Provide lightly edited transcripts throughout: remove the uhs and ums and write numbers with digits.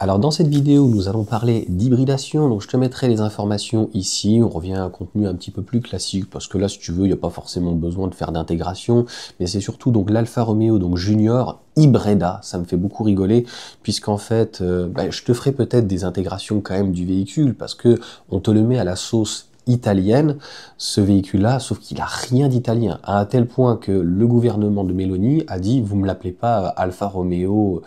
Alors dans cette vidéo, nous allons parler d'hybridation, donc je te mettrai les informations ici, on revient à un contenu un petit peu plus classique, parce que là, si tu veux, il n'y a pas forcément besoin de faire d'intégration, mais c'est surtout donc l'Alfa Romeo donc Junior Hybrida, ça me fait beaucoup rigoler, puisqu'en fait, je te ferai peut-être des intégrations quand même du véhicule, parce que on te le met à la sauce italienne, ce véhicule-là, sauf qu'il a rien d'italien, à un tel point que le gouvernement de Meloni a dit, vous me l'appelez pas Alfa Romeo,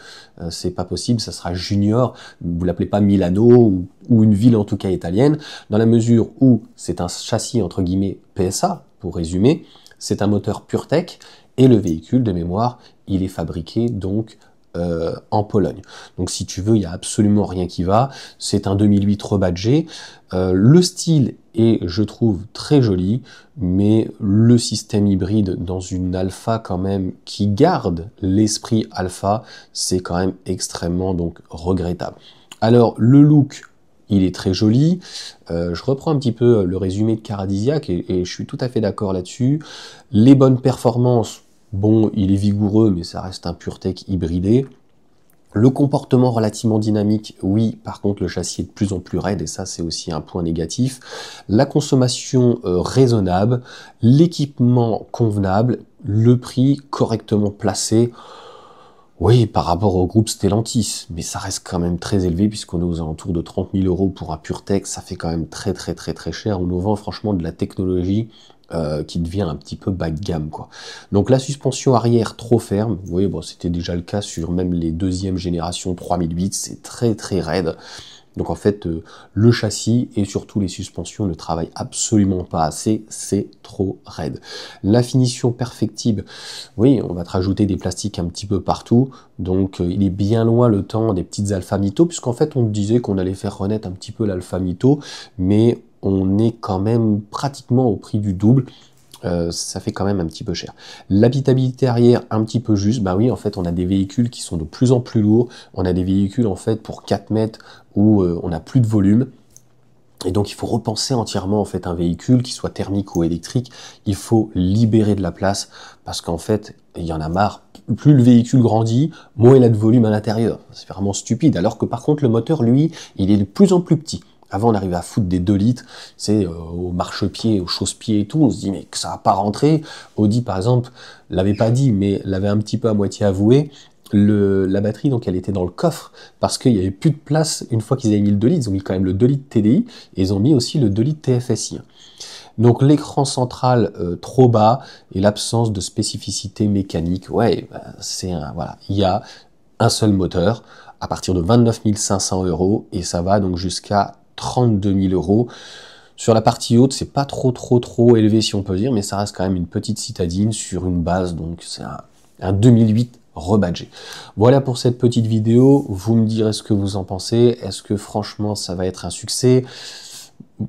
c'est pas possible, ça sera Junior, vous l'appelez pas Milano ou une ville en tout cas italienne, dans la mesure où c'est un châssis entre guillemets PSA, pour résumer, c'est un moteur PureTech, et le véhicule de mémoire, il est fabriqué donc en Pologne. Donc si tu veux, il n'y a absolument rien qui va. C'est un 2008 rebadgé. Le style est, je trouve, très joli, mais le système hybride dans une alpha quand même qui garde l'esprit alpha, c'est quand même extrêmement donc regrettable. Alors le look, il est très joli. Je reprends un petit peu le résumé de Caradisiac et je suis tout à fait d'accord là-dessus. Les bonnes performances, bon, il est vigoureux, mais ça reste un PureTech hybridé. Le comportement relativement dynamique, oui, par contre le châssis est de plus en plus raide, et ça c'est aussi un point négatif. La consommation raisonnable, l'équipement convenable, le prix correctement placé, oui, par rapport au groupe Stellantis, mais ça reste quand même très élevé puisqu'on est aux alentours de 30 000 € pour un PureTech, ça fait quand même très cher. On nous vend franchement de la technologie qui devient un petit peu bas de gamme, quoi. Donc la suspension arrière trop ferme, oui, bon, c'était déjà le cas sur même les deuxième génération 3008, c'est très raide. Donc en fait, le châssis et surtout les suspensions ne travaillent absolument pas assez, c'est trop raide. La finition perfectible, oui, on va te rajouter des plastiques un petit peu partout, donc il est bien loin le temps des petites Alfa Mito, puisqu'en fait on disait qu'on allait faire renaître un petit peu l'Alfa Mito, mais on est quand même pratiquement au prix du double. Ça fait quand même un petit peu cher. L'habitabilité arrière, un petit peu juste, bah oui, en fait, on a des véhicules qui sont de plus en plus lourds, on a des véhicules, en fait, pour 4 mètres, où on n'a plus de volume, et donc il faut repenser entièrement, en fait, un véhicule, qui soit thermique ou électrique, il faut libérer de la place, parce qu'en fait, il y en a marre, plus le véhicule grandit, moins il a de volume à l'intérieur. C'est vraiment stupide, alors que par contre, le moteur, lui, il est de plus en plus petit. Avant, on arrivait à foutre des 2 litres, c'est au marchepied, au chausse-pied et tout, on se dit mais que ça va pas rentrer. Audi, par exemple, l'avait pas dit, mais l'avait un petit peu à moitié avoué. La batterie, donc, elle était dans le coffre, parce qu'il y avait plus de place une fois qu'ils avaient mis le 2 litres. Ils ont mis quand même le 2 litres TDI, et ils ont mis aussi le 2 litres TFSI. Donc l'écran central trop bas, et l'absence de spécificité mécanique, ouais, voilà, il y a un seul moteur, à partir de 29 500 €, et ça va donc jusqu'à 32 000 €. Sur la partie haute, c'est pas trop élevé si on peut dire, mais ça reste quand même une petite citadine sur une base, donc c'est un 2008 rebadgé. Voilà pour cette petite vidéo, vous me direz ce que vous en pensez, est-ce que franchement ça va être un succès?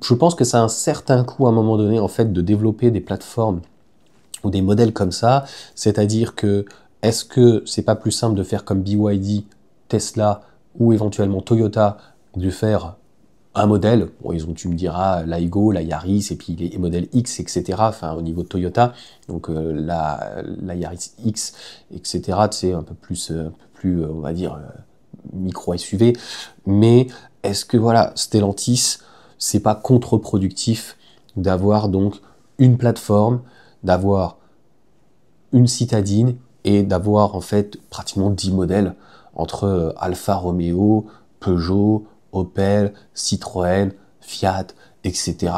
Je pense que ça a un certain coût à un moment donné, en fait, de développer des plateformes ou des modèles comme ça, c'est-à-dire que est-ce que c'est pas plus simple de faire comme BYD, Tesla ou éventuellement Toyota, de faire un modèle, bon, ils ont, tu me diras, l'Aigo, la Yaris, et puis les modèles X, etc., enfin, au niveau de Toyota, donc la Yaris X, etc., c'est un peu plus, on va dire, micro SUV, mais est-ce que, voilà, Stellantis, c'est pas contre-productif d'avoir donc une plateforme, d'avoir une citadine et d'avoir en fait pratiquement 10 modèles entre Alfa Romeo, Peugeot, Opel, Citroën, Fiat, etc.,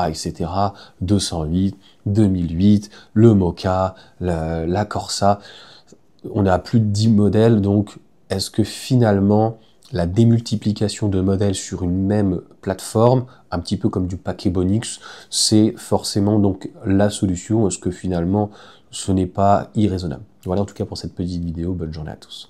208, 2008, le Moka, la Corsa. On a plus de 10 modèles, donc est-ce que finalement la démultiplication de modèles sur une même plateforme, un petit peu comme du paquet Bonix, c'est forcément donc la solution? Est-ce que finalement ce n'est pas irraisonnable? Voilà en tout cas pour cette petite vidéo, bonne journée à tous.